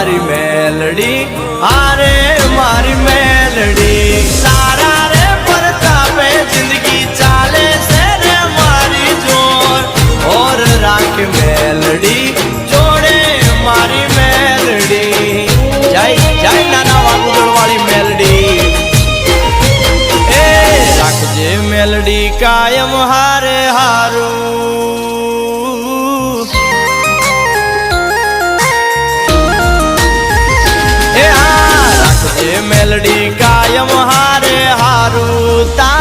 મારી મેલડી હારે મારી મેલડી તારા રે પરતાપે જિંદગી ચાલે છે રે મારી જોર ઓર રાખ મેલડી જોડે મારી મેલડી જય જય નાના વાગુદળ વાળી મેલડી એ રાખજે મેલડી કાયમ હારે હારું મેલડી કાયમ હારે હારું તા